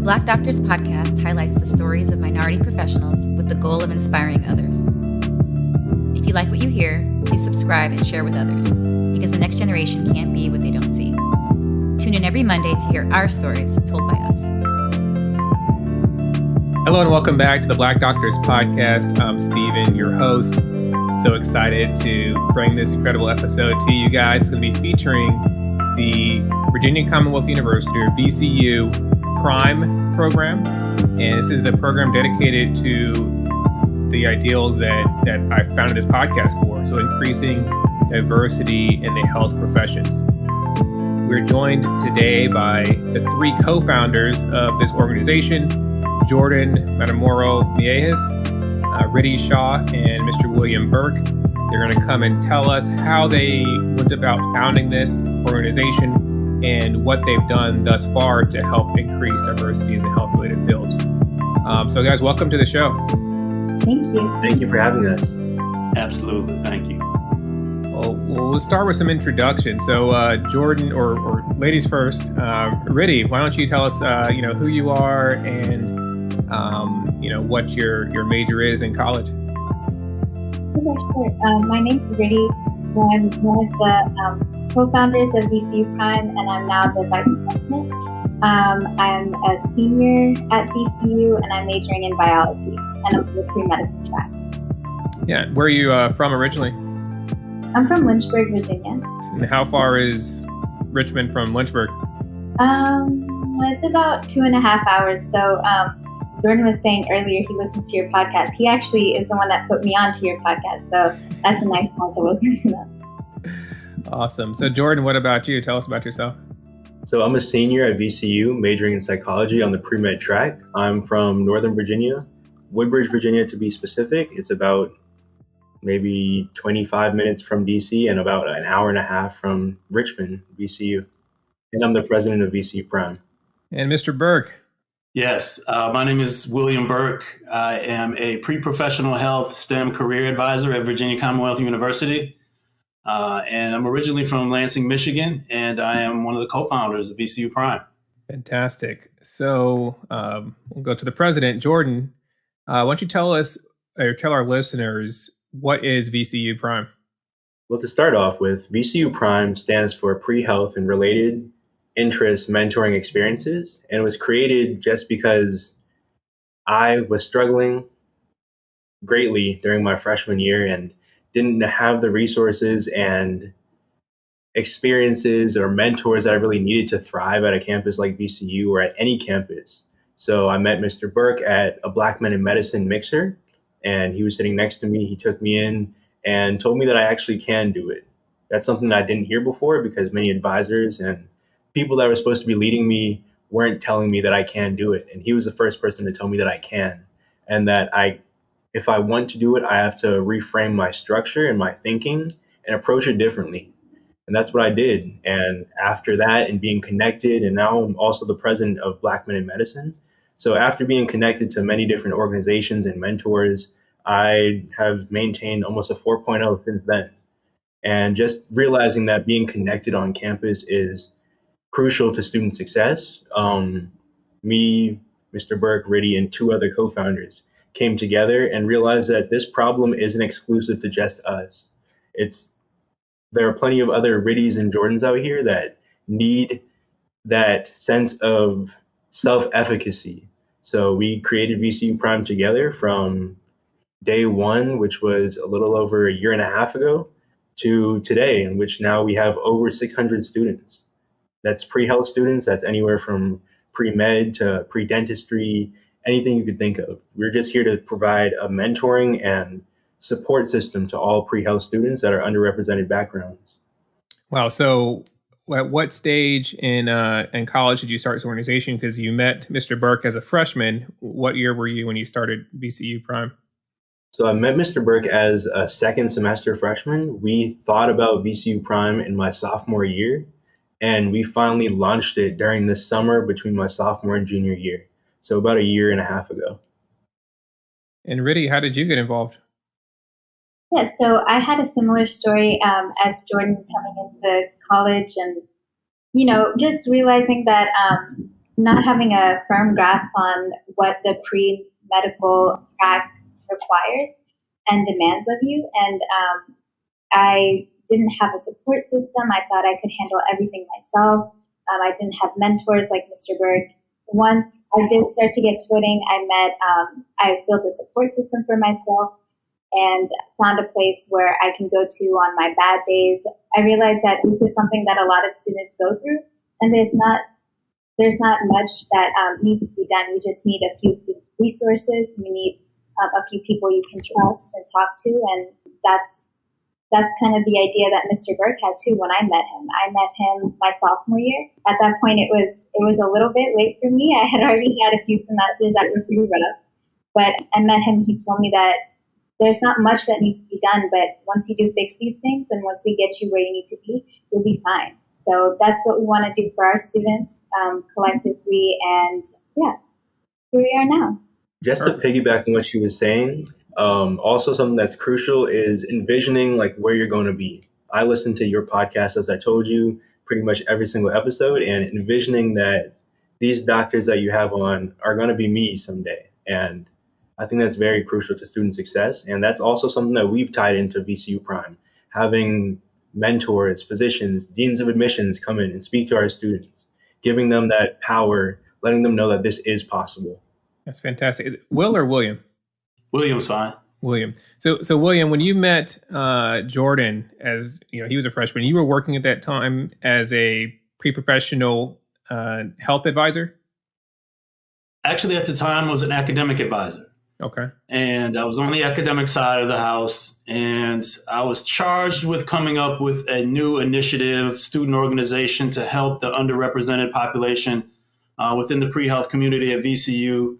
The Black Doctors podcast highlights the stories of minority professionals with the goal of inspiring others. If you like what you hear, please subscribe and share with others, because the next generation can't be what they don't see. Tune in every Monday to hear our stories told by us. Hello and welcome back to the Black Doctors podcast. I'm Steven, your host. So excited to bring this incredible episode to you guys. It's going to be featuring the Virginia Commonwealth University, or VCU Prime program. And this is a program dedicated to the ideals that I founded this podcast for. So increasing diversity in the health professions. We're joined today by the three co-founders of this organization, Jordan Matamoro-Mejas, Riddhi Shah, and Mr. William Burke. They're going to come and tell us how they went about founding this organization and what they've done thus far to help increase diversity in the health-related fields. So guys, welcome to the show. Thank you. Thank you for having us. Absolutely. Thank you. Well, we'll start with some introduction. So Jordan, or ladies first, Riddhi, why don't you tell us, who you are and, what your major is in college? Okay, sure. My name's Riddhi. I'm one of the co-founders of VCU Prime, and I'm now the vice president. I'm a senior at VCU, and I'm majoring in biology, and I'm the pre-medicine track. Yeah, where are you from originally? I'm from Lynchburg, Virginia. And how far is Richmond from Lynchburg? It's about 2.5 hours. So Jordan was saying earlier he listens to your podcast. He actually is the one that put me onto your podcast. So that's a nice one to listen to them. Awesome. So Jordan, what about you? Tell us about yourself. So I'm a senior at VCU, majoring in psychology on the pre-med track. I'm from Northern Virginia, Woodbridge, Virginia to be specific. It's about maybe 25 minutes from DC and about an hour and a half from Richmond, VCU. And I'm the president of VCU Prime. And Mr. Burke. Yes, my name is William Burke. I am a pre-professional health STEM career advisor at Virginia Commonwealth University. And I'm originally from Lansing, Michigan, and I am one of the co-founders of VCU Prime. Fantastic. So we'll go to the president, Jordan. Why don't you tell us, or tell our listeners, what is VCU Prime? Well, to start off with, VCU Prime stands for Pre-Health and Related Interest Mentoring Experiences, and it was created just because I was struggling greatly during my freshman year and didn't have the resources and experiences or mentors that I really needed to thrive at a campus like VCU or at any campus. So I met Mr. Burke at a Black Men in Medicine mixer, and he was sitting next to me. He took me in and told me that I actually can do it. That's something that I didn't hear before, because many advisors and people that were supposed to be leading me weren't telling me that I can do it. And he was the first person to tell me that I can, and that if I want to do it, I have to reframe my structure and my thinking and approach it differently. And that's what I did. And after that, and being connected, and now I'm also the president of Black Men in Medicine. So after being connected to many different organizations and mentors, I have maintained almost a 4.0 since then. And just realizing that being connected on campus is crucial to student success. Me, Mr. Burke, Riddhi, and two other co-founders came together and realized that this problem isn't exclusive to just us. There are plenty of other Riddhis and Jordans out here that need that sense of self-efficacy. So we created VCU Prime together from day one, which was a little over a year and a half ago, to today, in which now we have over 600 students. That's pre-health students. That's anywhere from pre-med to pre-dentistry, anything you could think of. We're just here to provide a mentoring and support system to all pre-health students that are underrepresented backgrounds. Wow. So at what stage in college did you start this organization? Because you met Mr. Burke as a freshman. What year were you when you started VCU Prime? So I met Mr. Burke as a second semester freshman. We thought about VCU Prime in my sophomore year, and we finally launched it during the summer between my sophomore and junior year. So about a year and a half ago. And Riddhi, how did you get involved? Yeah, so I had a similar story as Jordan, coming into college and, just realizing that not having a firm grasp on what the pre-medical track requires and demands of you. And I didn't have a support system. I thought I could handle everything myself. I didn't have mentors like Mr. Burke. Once I did start to get footing, I built a support system for myself and found a place where I can go to on my bad days. I realized that this is something that a lot of students go through, and there's not much that needs to be done. You just need a few resources. You need a few people you can trust and talk to, and that's kind of the idea that Mr. Burke had too when I met him. I met him my sophomore year. At that point, it was a little bit late for me. I had already had a few semesters that were pretty rough, but I met him. He told me that there's not much that needs to be done, but once you do fix these things, and once we get you where you need to be, you'll be fine. So that's what we want to do for our students collectively, and yeah, here we are now. Just to piggyback on what she was saying, also something that's crucial is envisioning like where you're going to be. I listened to your podcast, as I told you, pretty much every single episode, and envisioning that these doctors that you have on are going to be me someday. And I think that's very crucial to student success. And that's also something that we've tied into VCU Prime, having mentors, physicians, deans of admissions come in and speak to our students, giving them that power, letting them know that this is possible. That's fantastic. Is it Will or William? William's fine. William. So William, when you met Jordan, as you know, he was a freshman, you were working at that time as a pre-professional health advisor? Actually, at the time, I was an academic advisor. Okay. And I was on the academic side of the house, and I was charged with coming up with a new initiative, student organization to help the underrepresented population within the pre-health community at VCU.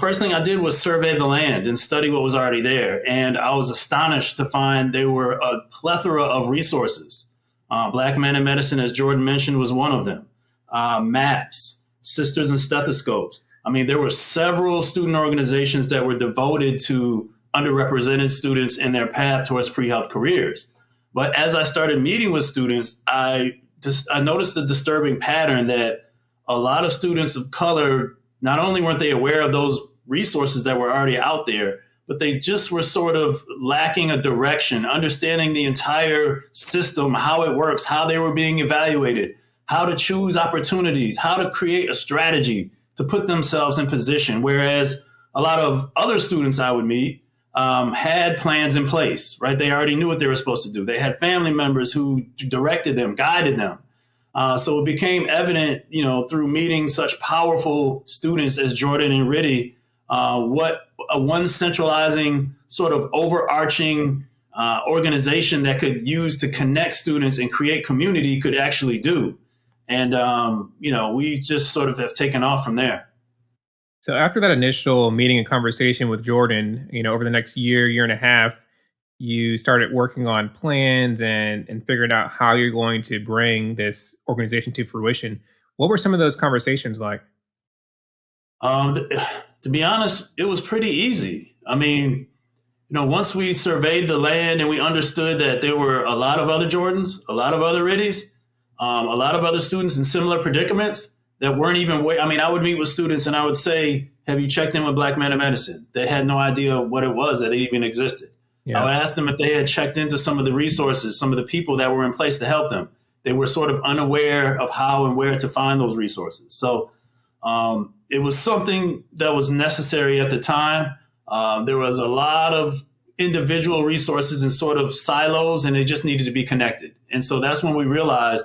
First thing I did was survey the land and study what was already there. And I was astonished to find there were a plethora of resources. Black Men in Medicine, as Jordan mentioned, was one of them. MAPS, Sisters and Stethoscopes. I mean, there were several student organizations that were devoted to underrepresented students in their path towards pre-health careers. But as I started meeting with students, I noticed a disturbing pattern that a lot of students of color, not only weren't they aware of those resources that were already out there, but they just were sort of lacking a direction, understanding the entire system, how it works, how they were being evaluated, how to choose opportunities, how to create a strategy to put themselves in position. Whereas a lot of other students I would meet had plans in place, right? They already knew what they were supposed to do. They had family members who directed them, guided them. So it became evident, through meeting such powerful students as Jordan and Riddhi, what a one centralizing sort of overarching organization that could use to connect students and create community could actually do. And, we just sort of have taken off from there. So after that initial meeting and conversation with Jordan, over the next year and a half, you started working on plans and figuring out how you're going to bring this organization to fruition. What were some of those conversations like? To be honest, it was pretty easy. I mean, once we surveyed the land and we understood that there were a lot of other Jordans, a lot of other Riddhis, a lot of other students in similar predicaments that weren't even I would meet with students and I would say, have you checked in with Black Men in Medicine? They had no idea what it was, that it even existed. Yeah. I would ask them if they had checked into some of the resources, some of the people that were in place to help them. They were sort of unaware of how and where to find those resources. So it was something that was necessary at the time. There was a lot of individual resources in sort of silos, and they just needed to be connected. And so that's when we realized,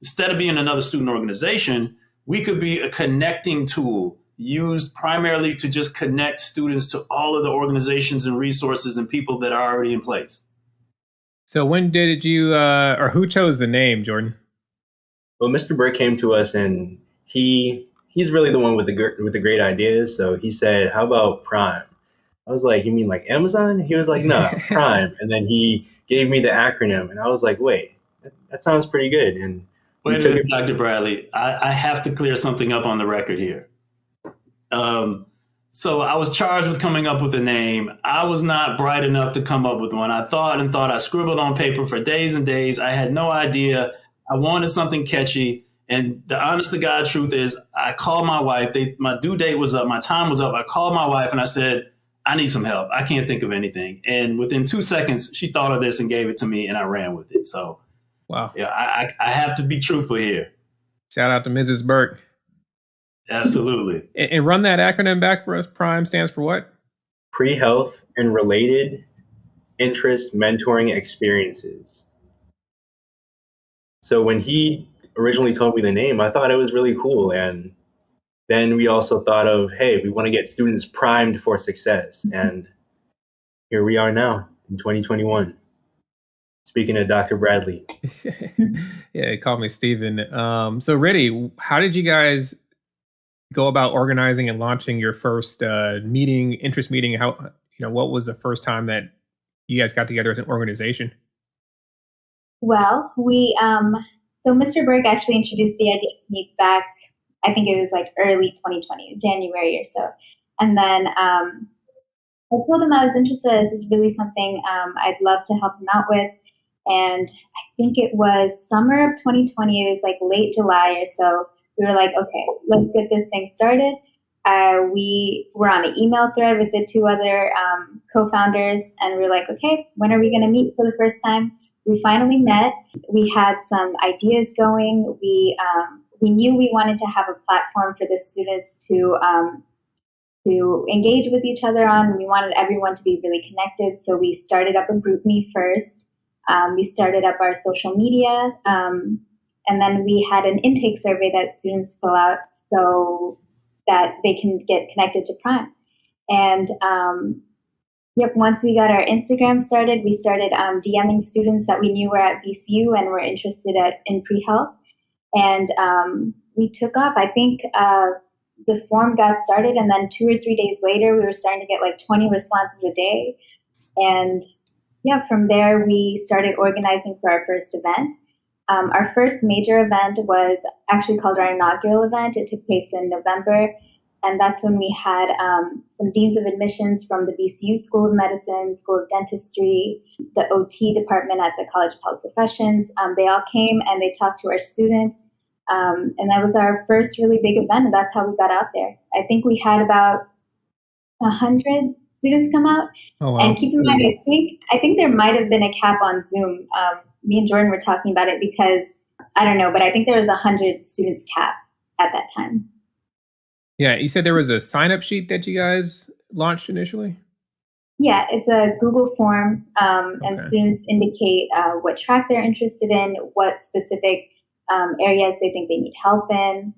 instead of being another student organization, we could be a connecting tool used primarily to just connect students to all of the organizations and resources and people that are already in place. So when did you, or who chose the name, Jordan? Well, Mr. Burke came to us, and he's really the one with the great ideas. So he said, how about Prime? I was like, you mean like Amazon? He was like, no, Prime. And then he gave me the acronym, and I was like, wait, that sounds pretty good. And wait a minute, Dr. Bradley, I have to clear something up on the record here. So I was charged with coming up with a name. I was not bright enough to come up with one. I thought I scribbled on paper for days and days. I had no idea. I wanted something catchy. And the honest to God truth is, I called my wife. My due date was up. My time was up. I called my wife and I said, I need some help. I can't think of anything. And within 2 seconds, she thought of this and gave it to me, and I ran with it. So, wow. Yeah, I have to be truthful here. Shout out to Mrs. Burke. Absolutely. And run that acronym back for us. Prime stands for what? Pre-health and related interest mentoring experiences. So when he originally told me the name, I thought it was really cool. And then we also thought of, hey, we want to get students primed for success. And here we are now in 2021. Speaking of Dr. Bradley. Yeah, he called me Steven. So Riddhi, how did you guys go about organizing and launching your first interest meeting? How, what was the first time that you guys got together as an organization? Well, so Mr. Burke actually introduced the idea to me back, I think it was like early 2020, January or so. And then I told him I was interested. This is really something I'd love to help him out with. And I think it was summer of 2020. It was like late July or so. We were like, okay, let's get this thing started. We were on an email thread with the two other co-founders, and we were like, okay, when are we going to meet for the first time? We finally met. We had some ideas going. We knew we wanted to have a platform for the students to engage with each other on. We wanted everyone to be really connected. So we started up a GroupMe first. We started up our social media. And then we had an intake survey that students fill out so that they can get connected to Prime. And once we got our Instagram started, we started DMing students that we knew were at VCU and were interested in pre-health. And we took off. I think the form got started, and then 2 or 3 days later, we were starting to get like 20 responses a day. And from there, we started organizing for our first event. Our first major event was actually called our inaugural event. It took place in November. And that's when we had some deans of admissions from the VCU School of Medicine, School of Dentistry, the OT department at the College of Health Professions. They all came and they talked to our students. And that was our first really big event. And that's how we got out there. I think we had about 100 students come out. Oh, wow. And keep in mind, I think there might have been a cap on Zoom. Me and Jordan were talking about it because, I don't know, but I think there was 100 students cap at that time. Yeah, you said there was a sign-up sheet that you guys launched initially? Yeah, it's a Google form, and students indicate what track they're interested in, what specific areas they think they need help in.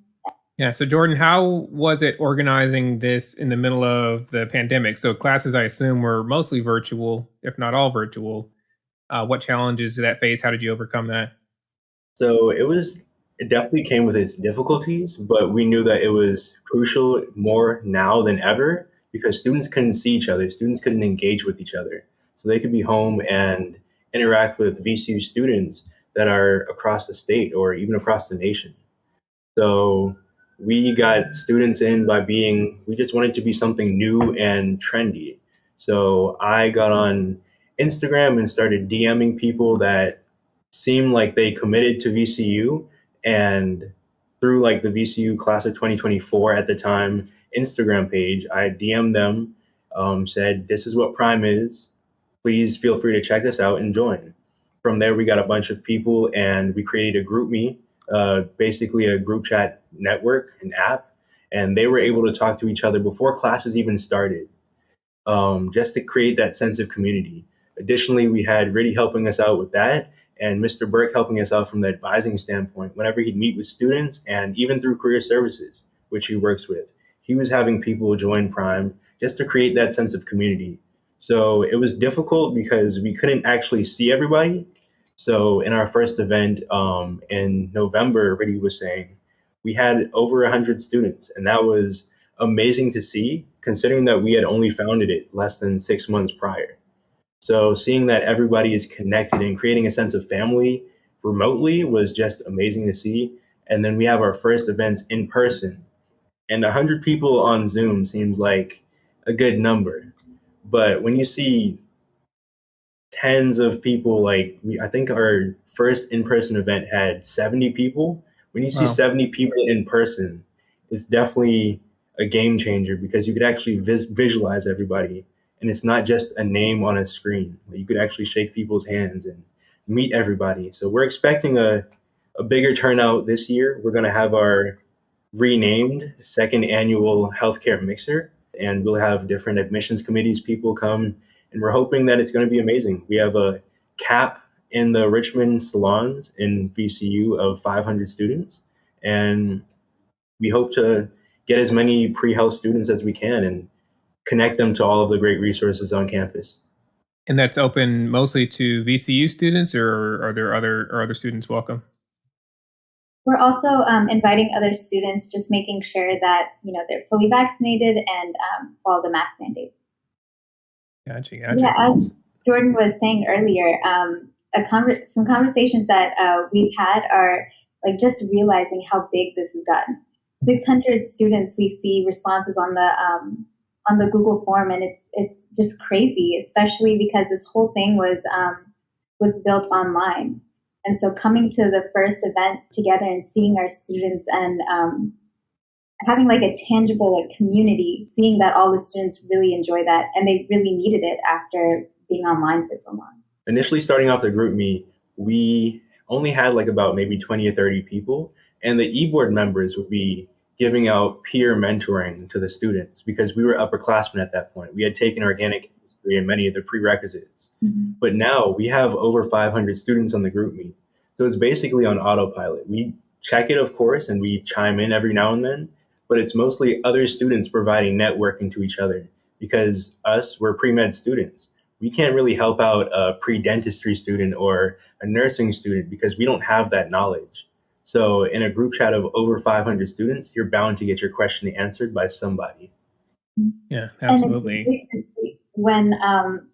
Yeah, so Jordan, how was it organizing this in the middle of the pandemic? So classes, I assume, were mostly virtual, if not all virtual. What challenges did that face? How did you overcome that? So it definitely came with its difficulties, but we knew that it was crucial more now than ever because students couldn't see each other. Students couldn't engage with each other. So they could be home and interact with VCU students that are across the state or even across the nation. So we got students in we just wanted to be something new and trendy. So I got on Instagram and started DMing people that seemed like they committed to VCU, and through like the VCU class of 2024 at the time Instagram page, I DM'd them, said, this is what Prime is. Please feel free to check this out and join. From there, we got a bunch of people and we created a GroupMe, basically a group chat network, an app, and they were able to talk to each other before classes even started, just to create that sense of community. Additionally, we had Riddhi helping us out with that, and Mr. Burke helping us out from the advising standpoint. Whenever he'd meet with students, and even through career services, which he works with, he was having people join Prime just to create that sense of community. So it was difficult because we couldn't actually see everybody. So in our first event in November, Riddhi was saying, we had over 100 students, and that was amazing to see, considering that we had only founded it less than 6 months prior. So seeing that everybody is connected and creating a sense of family remotely was just amazing to see. And then we have our first events in person, and 100 people on Zoom seems like a good number. But when you see tens of people, I think our first in-person event had 70 people. When you see Wow. 70 people in person, it's definitely a game changer because you could actually visualize everybody. And it's not just a name on a screen. You could actually shake people's hands and meet everybody. So we're expecting a bigger turnout this year. We're going to have our renamed second annual healthcare mixer, and we'll have different admissions committees people come, and we're hoping that it's going to be amazing. We have a cap in the Richmond salons in VCU of 500 students, and we hope to get as many pre-health students as we can and connect them to all of the great resources on campus. And that's open mostly to VCU students, or are other students welcome? We're also inviting other students, just making sure that they're fully vaccinated and follow the mask mandate. Gotcha. Yeah, as Jordan was saying earlier, some conversations that we've had are like just realizing how big this has gotten. 600 students, we see responses on the Google form, and it's just crazy, especially because this whole thing was built online. And so coming to the first event together and seeing our students and having like a tangible community, seeing that all the students really enjoy that and they really needed it after being online for so long. Initially starting off the group meet, we only had like about maybe 20 or 30 people, and the e-board members would be giving out peer mentoring to the students because we were upperclassmen at that point. We had taken organic chemistry and many of the prerequisites. Mm-hmm. But now we have over 500 students on the group meet. So it's basically on autopilot. We check it, of course, and we chime in every now and then, but it's mostly other students providing networking to each other because we're pre-med students. We can't really help out a pre-dentistry student or a nursing student because we don't have that knowledge. So in a group chat of over 500 students, you're bound to get your question answered by somebody. Yeah, absolutely. And it's great to see when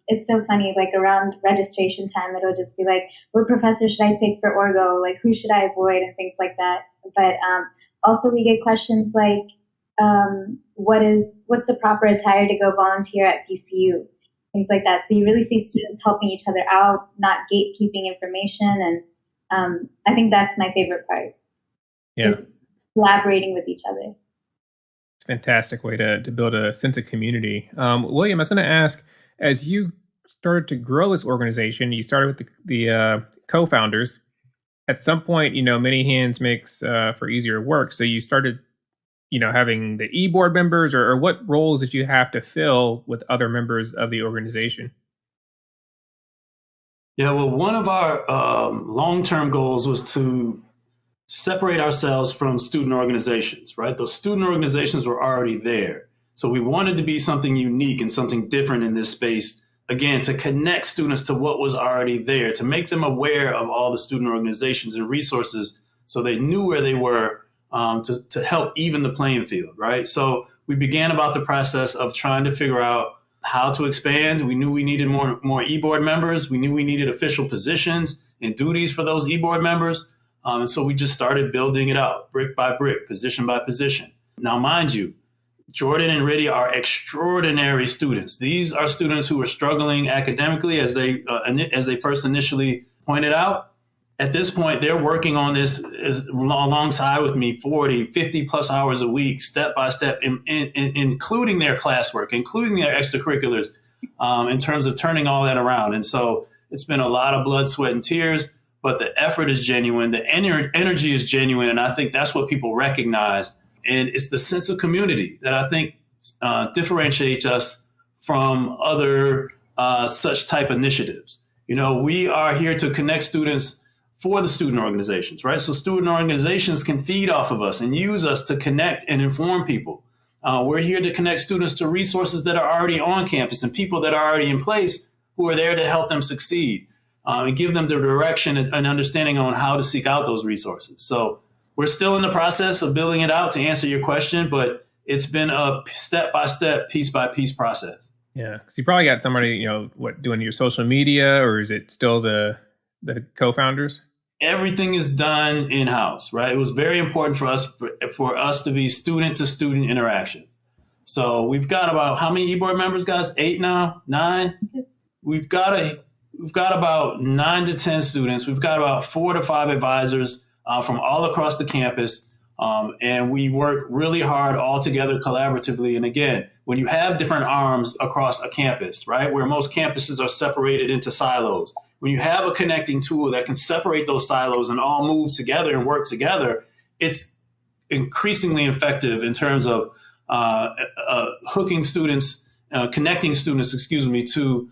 it's so funny, like around registration time, it'll just be like, what professor should I take for orgo? Like, who should I avoid and things like that. But also we get questions like, what's the proper attire to go volunteer at VCU? Things like that. So you really see students helping each other out, not gatekeeping information. And I think that's my favorite part. Yeah. Just collaborating with each other. It's a fantastic way to build a sense of community. William, I was going to ask, as you started to grow this organization, you started with the co-founders. At some point, many hands makes for easier work. So you started, having the e-board members, or what roles did you have to fill with other members of the organization? Yeah, well, one of our long-term goals was to separate ourselves from student organizations, right? Those student organizations were already there. So we wanted to be something unique and something different in this space, again, to connect students to what was already there, to make them aware of all the student organizations and resources so they knew where they were, to help even the playing field, right? So we began about the process of trying to figure out how to expand. We knew we needed more e-board members. We knew we needed official positions and duties for those e-board members. And so we just started building it out brick by brick, position by position. Now, mind you, Jordan and Riddhi are extraordinary students. These are students who are struggling academically, as they first initially pointed out. At this point, they're working on this alongside with me 40, 50 plus hours a week, step by step, including their classwork, including their extracurriculars, in terms of turning all that around. And so it's been a lot of blood, sweat, and tears, but the effort is genuine. The energy is genuine. And I think that's what people recognize. And it's the sense of community that I think differentiates us from other such type initiatives. We are here to connect students for the student organizations, right? So student organizations can feed off of us and use us to connect and inform people. We're here to connect students to resources that are already on campus and people that are already in place who are there to help them succeed and give them the direction and understanding on how to seek out those resources. So we're still in the process of building it out to answer your question, but it's been a step-by-step, piece-by-piece process. Yeah, because you probably got somebody, doing your social media, or is it still the co-founders? Everything is done in-house, right? It was very important for us to be student-to-student interactions. So we've got about, how many e-board members, guys? 8 now? 9? We've got about 9 to 10 students. We've got about 4 to 5 advisors. from all across the campus. And we work really hard all together collaboratively. And again, when you have different arms across a campus, right, where most campuses are separated into silos, when you have a connecting tool that can separate those silos and all move together and work together, it's increasingly effective in terms of hooking students, connecting students, to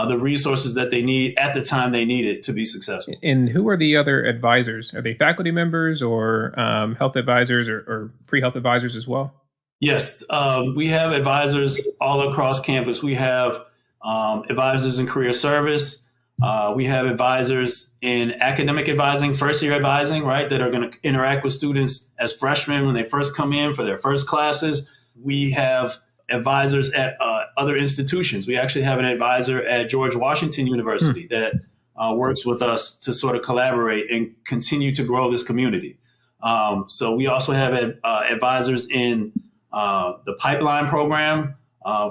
the resources that they need at the time they need it to be successful. And who are the other advisors? Are they faculty members or health advisors or pre-health advisors as well? Yes, we have advisors all across campus. We have advisors in career service. We have advisors in academic advising, first year advising, right, that are going to interact with students as freshmen when they first come in for their first classes. We have advisors at other institutions. We actually have an advisor at George Washington University that works with us to sort of collaborate and continue to grow this community. So we also have advisors in the pipeline program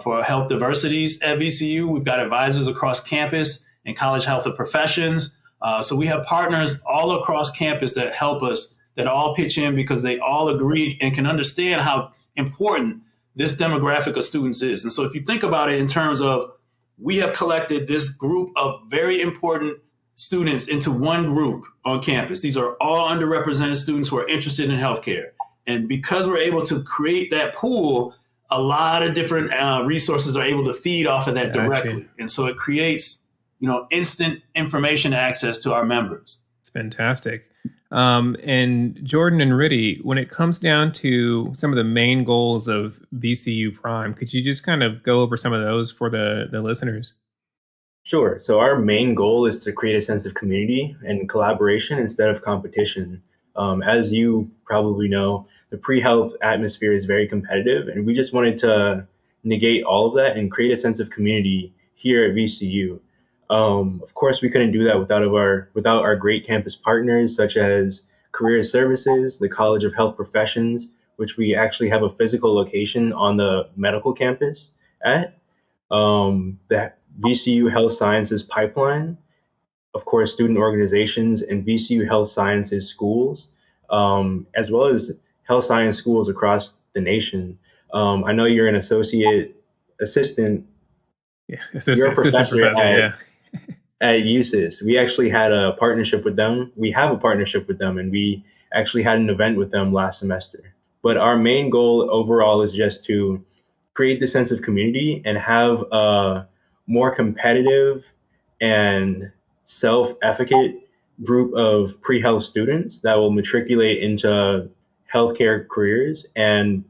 for health diversities at VCU. We've got advisors across campus and college health and professions. So we have partners all across campus that help us, that all pitch in because they all agree and can understand how important this demographic of students is. And so if you think about it in terms of, we have collected this group of very important students into one group on campus. These are all underrepresented students who are interested in healthcare. And because we're able to create that pool, a lot of different resources are able to feed off of that directly. And so it creates, instant information access to our members. It's fantastic. And Jordan and Riddhi, when it comes down to some of the main goals of VCU Prime, could you just kind of go over some of those for the listeners? Sure. So our main goal is to create a sense of community and collaboration instead of competition. As you probably know, the pre-health atmosphere is very competitive, and we just wanted to negate all of that and create a sense of community here at VCU. Of course, we couldn't do that without our great campus partners, such as Career Services, the College of Health Professions, which we actually have a physical location on the medical campus at, the VCU Health Sciences Pipeline, of course, student organizations, and VCU Health Sciences schools, as well as health science schools across the nation. I know you're an assistant professor at USIS. We actually had a partnership with them. We have a partnership with them, and we actually had an event with them last semester. But our main goal overall is just to create the sense of community and have a more competitive and self-efficacious group of pre-health students that will matriculate into healthcare careers, and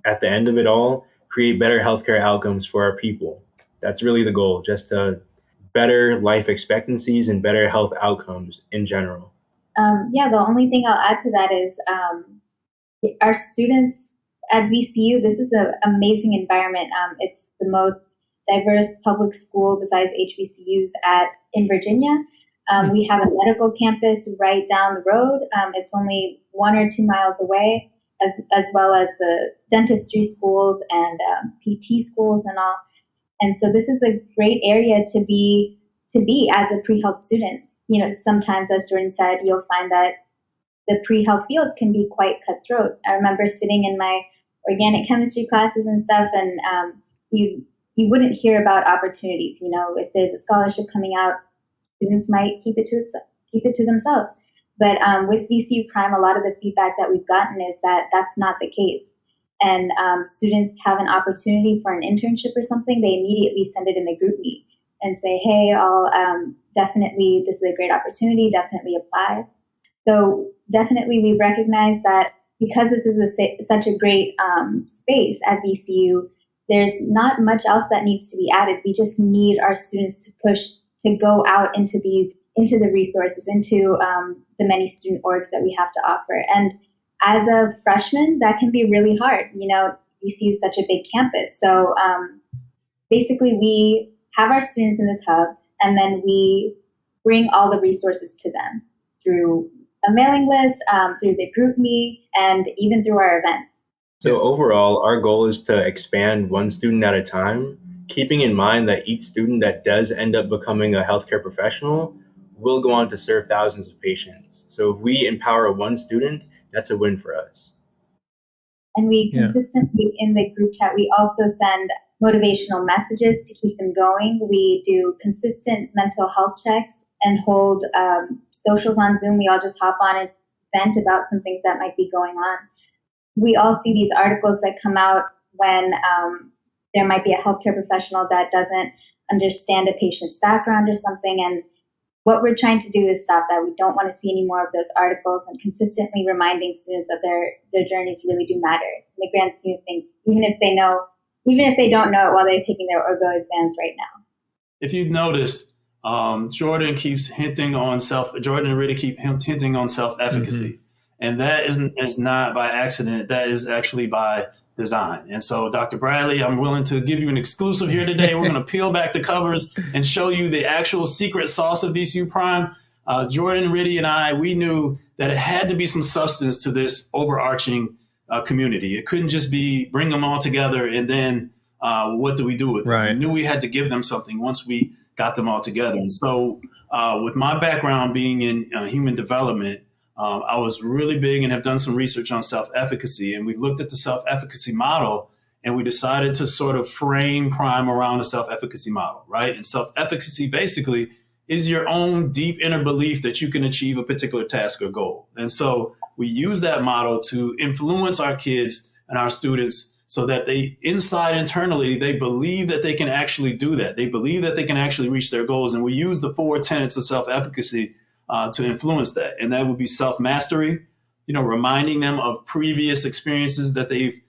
at the end of it all, create better healthcare outcomes for our people. That's really the goal, just to better life expectancies and better health outcomes in general. The only thing I'll add to that is our students at VCU, this is an amazing environment. It's the most diverse public school besides HBCUs in Virginia. We have a medical campus right down the road. It's only 1 or 2 miles away, as well as the dentistry schools and PT schools and all. And so this is a great area to be as a pre-health student. Sometimes, as Jordan said, you'll find that the pre-health fields can be quite cutthroat. I remember sitting in my organic chemistry classes and stuff, and you wouldn't hear about opportunities. If there's a scholarship coming out, students might keep it to themselves. But with VCU Prime, a lot of the feedback that we've gotten is that that's not the case. And students have an opportunity for an internship or something, they immediately send it in the group meet and say, hey, definitely, this is a great opportunity, definitely apply. So definitely we recognize that because this is such a great space at VCU, there's not much else that needs to be added. We just need our students to push to go out into the resources, into the many student orgs that we have to offer. And as a freshman, that can be really hard. VCU is such a big campus. So basically we have our students in this hub, and then we bring all the resources to them through a mailing list, through the group meet, and even through our events. So overall, our goal is to expand one student at a time, keeping in mind that each student that does end up becoming a healthcare professional will go on to serve thousands of patients. So if we empower one student, that's a win for us. And we consistently, in the group chat, we also send motivational messages to keep them going. We do consistent mental health checks and hold socials on Zoom. We all just hop on and vent about some things that might be going on. We all see these articles that come out when there might be a healthcare professional that doesn't understand a patient's background or something. And what we're trying to do is stop that. We don't want to see any more of those articles, and consistently reminding students that their journeys really do matter in the grand scheme of things, even if they don't know it while they're taking their orgo exams right now. If you've noticed, Jordan and Riddhi keep hinting on self-efficacy. Mm-hmm. And that is not by accident. That is actually by design. And so, Dr. Bradley, I'm willing to give you an exclusive here today. We're going to peel back the covers and show you the actual secret sauce of VCU Prime. Jordan, Riddhi, and I, we knew that it had to be some substance to this overarching community. It couldn't just be bring them all together and then what do we do with them? We knew we had to give them something once we got them all together. And so with my background being in human development, I was really big and have done some research on self-efficacy. And we looked at the self-efficacy model and we decided to sort of frame Prime around a self-efficacy model, right? And self-efficacy basically is your own deep inner belief that you can achieve a particular task or goal. And so we use that model to influence our kids and our students so that internally, they believe that they can actually do that. They believe that they can actually reach their goals. And we use the 4 tenets of self-efficacy to influence that. And that would be self-mastery, reminding them of previous experiences that they've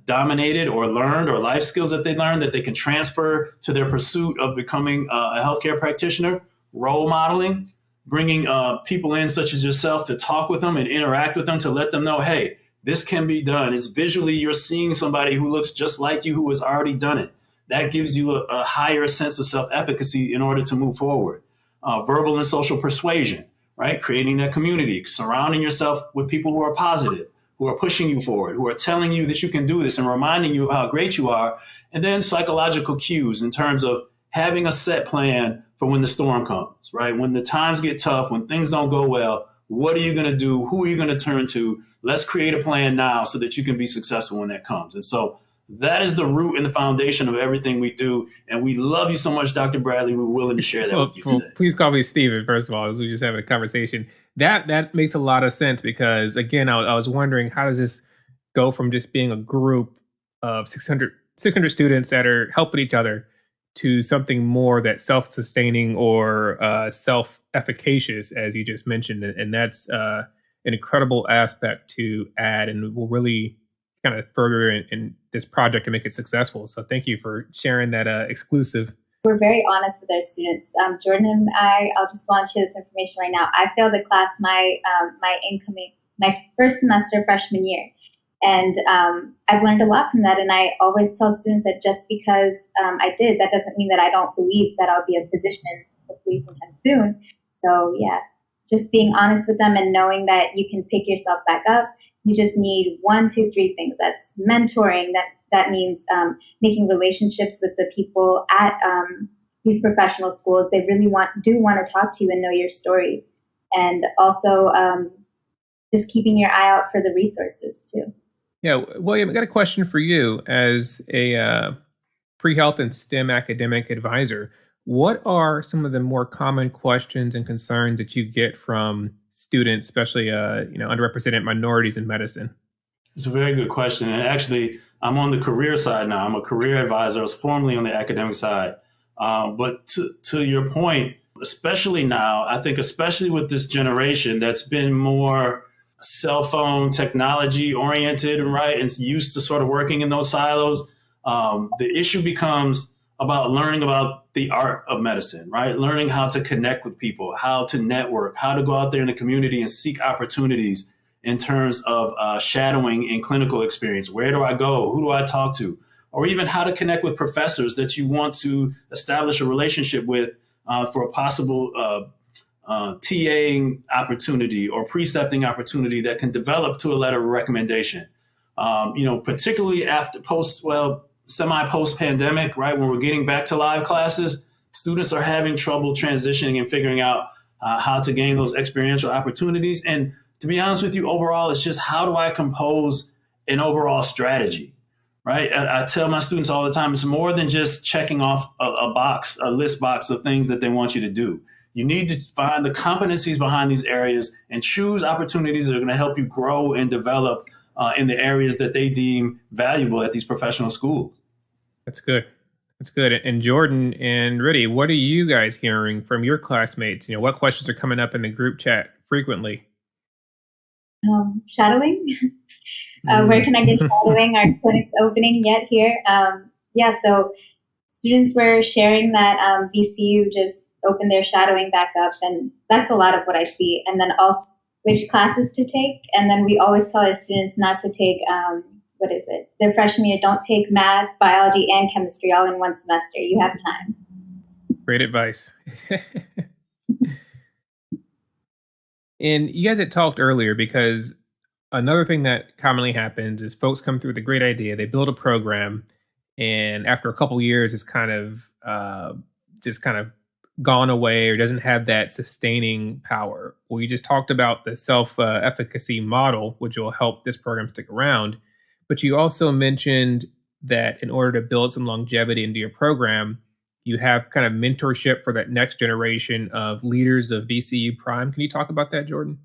dominated or learned, or life skills that they learned that they can transfer to their pursuit of becoming a healthcare practitioner. Role modeling, bringing people in such as yourself to talk with them and interact with them to let them know, hey, this can be done. It's visually, you're seeing somebody who looks just like you who has already done it. That gives you a higher sense of self-efficacy in order to move forward. Verbal and social persuasion, right? Creating that community, surrounding yourself with people who are positive, who are pushing you forward, who are telling you that you can do this and reminding you of how great you are. And then psychological cues in terms of having a set plan for when the storm comes, right? When the times get tough, when things don't go well, what are you going to do? Who are you going to turn to? Let's create a plan now so that you can be successful when that comes. And so that is the root and the foundation of everything we do. And we love you so much, Dr. Bradley. We're willing to share that with you today. Please call me Steven, first of all, as we just having a conversation. That makes a lot of sense because, again, I was wondering, how does this go from just being a group of 600 students that are helping each other to something more that's self-sustaining or self-efficacious, as you just mentioned. And that's an incredible aspect to add and will really kind of further in this project to make it successful. So thank you for sharing that exclusive. We're very honest with our students. Jordan and I'll just volunteer this information right now. I failed a class my first semester freshman year. And I've learned a lot from that. And I always tell students that just because I did, that doesn't mean that I don't believe that I'll be a physician, hopefully sometime soon. So yeah, just being honest with them and knowing that you can pick yourself back up. You just need 1, 2, 3 things. That's mentoring. That means making relationships with the people at these professional schools. They really do want to talk to you and know your story. And also just keeping your eye out for the resources too. Yeah, William, I got a question for you as a pre-health and STEM academic advisor. What are some of the more common questions and concerns that you get from students, especially underrepresented minorities in medicine? It's a very good question. And actually, I'm on the career side now. I'm a career advisor. I was formerly on the academic side. But to your point, especially now, I think especially with this generation that's been more cell phone technology oriented, right, and used to sort of working in those silos, the issue becomes about learning about the art of medicine, right? Learning how to connect with people, how to network, how to go out there in the community and seek opportunities in terms of shadowing and clinical experience. Where do I go? Who do I talk to? Or even how to connect with professors that you want to establish a relationship with for a possible TAing opportunity or precepting opportunity that can develop to a letter of recommendation. Particularly after semi-post pandemic, right? When we're getting back to live classes, students are having trouble transitioning and figuring out how to gain those experiential opportunities. And to be honest with you, overall, it's just how do I compose an overall strategy, right? I tell my students all the time, it's more than just checking off a list box of things that they want you to do. You need to find the competencies behind these areas and choose opportunities that are going to help you grow and develop in the areas that they deem valuable at these professional schools. That's good. That's good. And Jordan and Riddhi, what are you guys hearing from your classmates? What questions are coming up in the group chat frequently? Shadowing. Where can I get shadowing? Our clinic's opening yet here. So students were sharing that VCU just opened their shadowing back up, and that's a lot of what I see. And then also which classes to take. And then we always tell our students not to take, their freshman year, don't take math, biology, and chemistry all in one semester. You have time. Great advice. And you guys had talked earlier, because another thing that commonly happens is folks come through with a great idea, they build a program, and after a couple of years, it's kind of gone away or doesn't have that sustaining power. Well, you just talked about the self-efficacy model, which will help this program stick around. But you also mentioned that in order to build some longevity into your program, you have kind of mentorship for that next generation of leaders of VCU Prime. Can you talk about that, Jordan?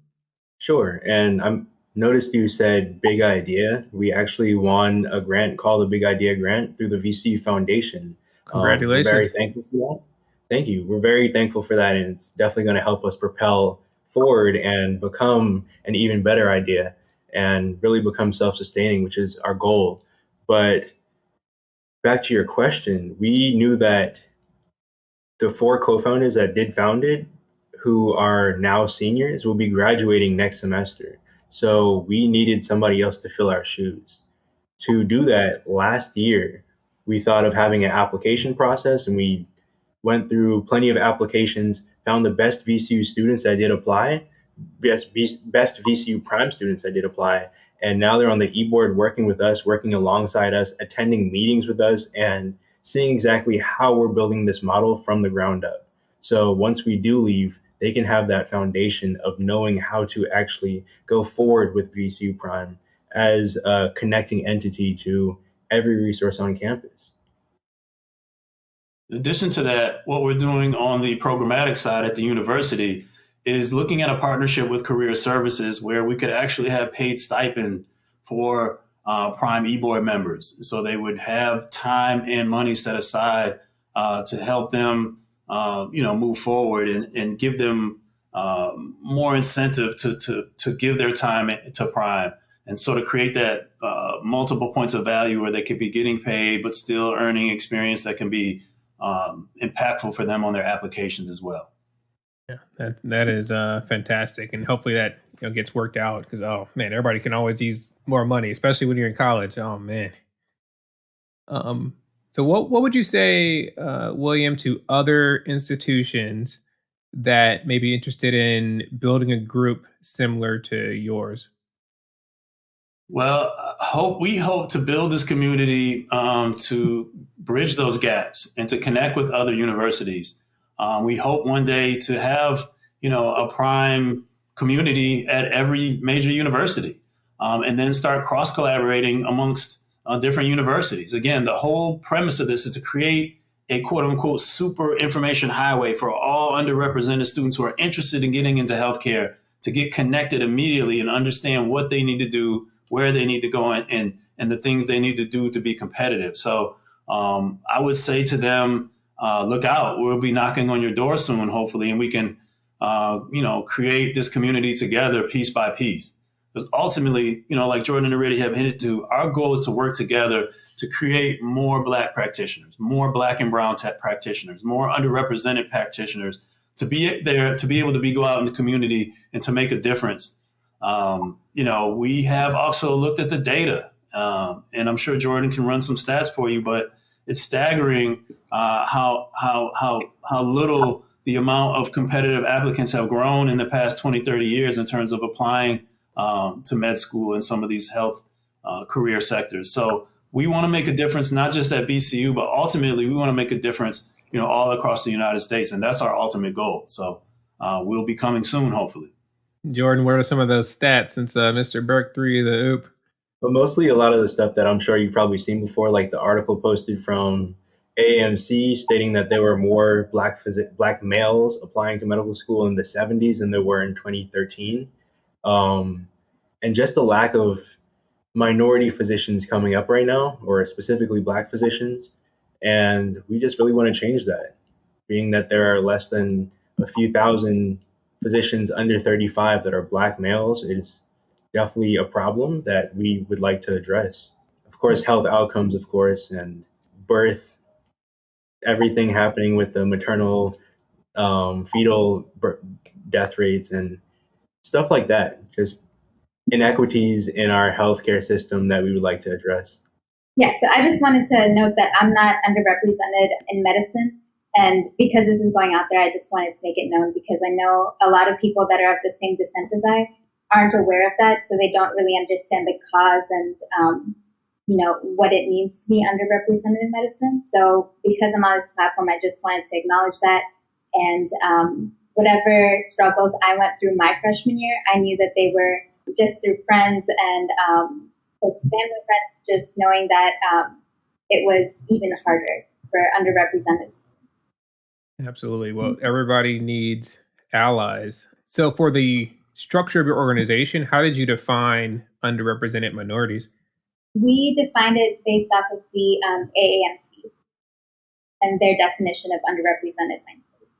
Sure. And I noticed you said big idea. We actually won a grant called the Big Idea Grant through the VCU Foundation. Congratulations. We're very thankful for that. Thank you. We're very thankful for that. And it's definitely going to help us propel forward and become an even better idea and really become self-sustaining, which is our goal. But back to your question, we knew that the 4 co-founders that did found it, who are now seniors, will be graduating next semester. So we needed somebody else to fill our shoes. To do that, last year, we thought of having an application process, and we went through plenty of applications, found the best VCU students that did apply, best VCU Prime students that did apply, and now they're on the e-board working with us, working alongside us, attending meetings with us, and seeing exactly how we're building this model from the ground up. So once we do leave, they can have that foundation of knowing how to actually go forward with VCU Prime as a connecting entity to every resource on campus. In addition to that, what we're doing on the programmatic side at the university is looking at a partnership with Career Services where we could actually have paid stipend for Prime eBoard members. So they would have time and money set aside to help them, move forward and give them more incentive to give their time to Prime and sort of create that multiple points of value where they could be getting paid but still earning experience that can be impactful for them on their applications as well. Yeah, that is fantastic, and hopefully that gets worked out, because everybody can always use more money, especially when you're in college. Oh man. So what would you say, William, to other institutions that may be interested in building a group similar to yours? Well, we hope to build this community to bridge those gaps and to connect with other universities. We hope one day to have, a Prime community at every major university, and then start cross-collaborating amongst different universities. Again, the whole premise of this is to create a quote-unquote super information highway for all underrepresented students who are interested in getting into healthcare to get connected immediately and understand what they need to do, where they need to go, and the things they need to do to be competitive. So I would say to them, look out, we'll be knocking on your door soon, hopefully, and we can, create this community together piece by piece. Because ultimately, like Jordan and Riddhi have hinted to, our goal is to work together to create more Black practitioners, more Black and Brown practitioners, more underrepresented practitioners, to be there, to be able to go out in the community and to make a difference. We have also looked at the data, and I'm sure Jordan can run some stats for you, but it's staggering how little the amount of competitive applicants have grown in the past 20, 30 years in terms of applying to med school in some of these health career sectors. So we want to make a difference, not just at VCU, but ultimately we want to make a difference, all across the United States. And that's our ultimate goal. So will be coming soon, hopefully. Jordan, what are some of those stats since Mr. Burke threw you the oop? But mostly a lot of the stuff that I'm sure you've probably seen before, like the article posted from AAMC stating that there were more black males applying to medical school in the 70s than there were in 2013. And just the lack of minority physicians coming up right now, or specifically black physicians. And we just really want to change that, being that there are less than a few thousand physicians under 35 that are black males. Is definitely a problem that we would like to address. Of course, health outcomes, of course, and birth, everything happening with the maternal, fetal death rates and stuff like that. Just inequities in our healthcare system that we would like to address. Yeah, so I just wanted to note that I'm not underrepresented in medicine. And because this is going out there, I just wanted to make it known, because I know a lot of people that are of the same descent as I aren't aware of that, so they don't really understand the cause and what it means to be underrepresented in medicine. So because I'm on this platform, I just wanted to acknowledge that. And whatever struggles I went through my freshman year, I knew that they were just through friends and close family friends, just knowing that it was even harder for underrepresented students. Absolutely. Well, everybody needs allies. So for the structure of your organization, how did you define underrepresented minorities? We defined it based off of the AAMC and their definition of underrepresented minorities.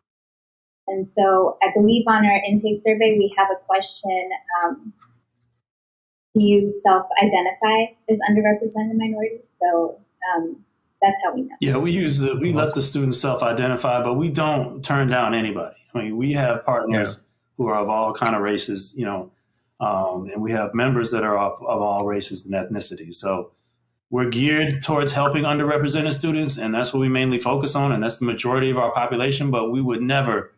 And so I believe on our intake survey, we have a question, do you self-identify as underrepresented minorities? So that's how we know. Yeah, we let the students self-identify, but we don't turn down anybody. I mean, we have partners who are of all kind of races, and we have members that are of all races and ethnicities. So we're geared towards helping underrepresented students, and that's what we mainly focus on, and that's the majority of our population. But we would never,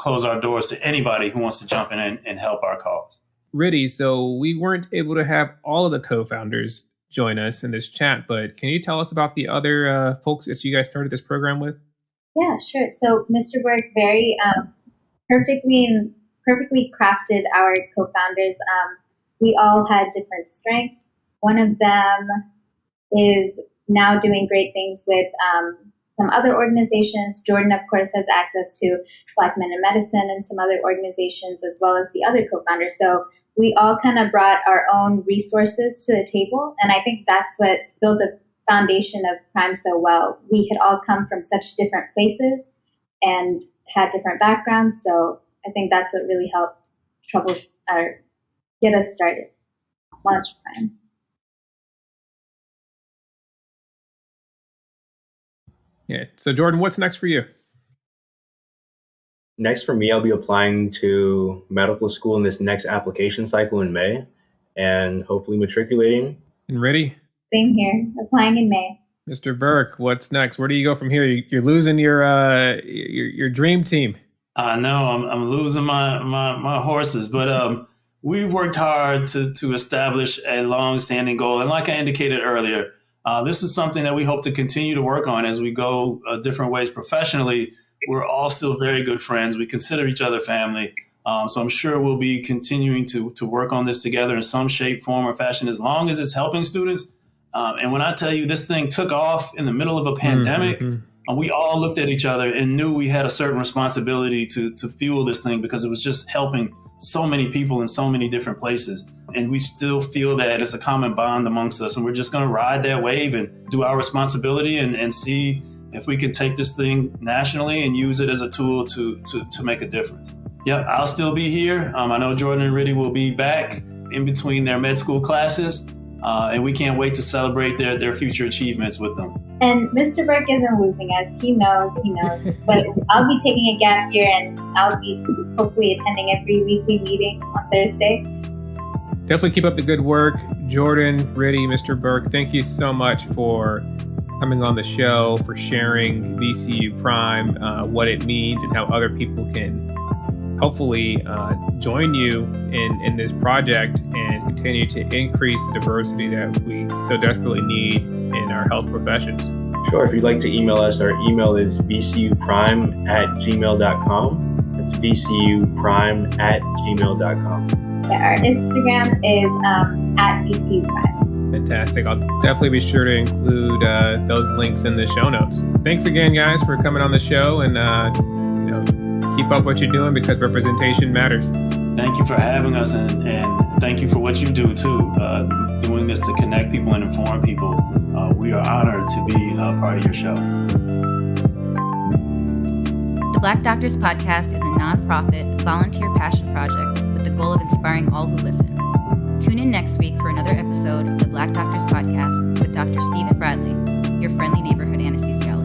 close our doors to anybody who wants to jump in and help our cause. Riddhi, so we weren't able to have all of the co-founders join us in this chat, but can you tell us about the other folks that you guys started this program with? Yeah, sure. So Mr. Burke very perfectly crafted our co-founders. We all had different strengths. One of them is now doing great things with some other organizations. Jordan, of course, has access to Black Men in Medicine and some other organizations, as well as the other co-founders. So we all kind of brought our own resources to the table. And I think that's what built the foundation of Prime so well. We had all come from such different places and had different backgrounds. So I think that's what really helped get us started, launch Prime. Yeah. So Jordan, what's next for you? Next for me, I'll be applying to medical school in this next application cycle in May, and hopefully matriculating. And Riddhi? Same here, applying in May. Mr. Burke, what's next? Where do you go from here? You're losing your dream team. I know I'm losing my horses, but we've worked hard to establish a long-standing goal. And like I indicated earlier, this is something that we hope to continue to work on as we go different ways professionally. We're all still very good friends. We consider each other family. So I'm sure we'll be continuing to work on this together in some shape, form, or fashion, as long as it's helping students. And when I tell you this thing took off in the middle of a pandemic, we all looked at each other and knew we had a certain responsibility to fuel this thing, because it was just helping so many people in so many different places. And we still feel that it's a common bond amongst us. And we're just going to ride that wave and do our responsibility and see if we can take this thing nationally and use it as a tool to make a difference. Yeah, I'll still be here. I know Jordan and Riddhi will be back in between their med school classes. And we can't wait to celebrate their future achievements with them. And Mr. Burke isn't losing us. He knows. But I'll be taking a gap year, and I'll be hopefully attending every weekly meeting on Thursday. Definitely keep up the good work. Jordan, Riddhi, Mr. Burke, thank you so much for coming on the show, for sharing VCU Prime, what it means and how other people can hopefully join you in this project and continue to increase the diversity that we so desperately need in our health professions. Sure. If you'd like to email us, our email is vcuprime@gmail.com. It's vcuprime@gmail.com. Yeah, our Instagram is at VCU Prime. Fantastic. I'll definitely be sure to include those links in the show notes. Thanks again, guys, for coming on the show, and keep up what you're doing because representation matters. Thank you for having us, and thank you for what you do too, doing this to connect people and inform people. We are honored to be a part of your show. The Black Doctors Podcast is a nonprofit, volunteer passion project with the goal of inspiring all who listen. Tune in next week for another episode of the Black Doctors Podcast with Dr. Stephen Bradley, your friendly neighborhood anesthesiologist.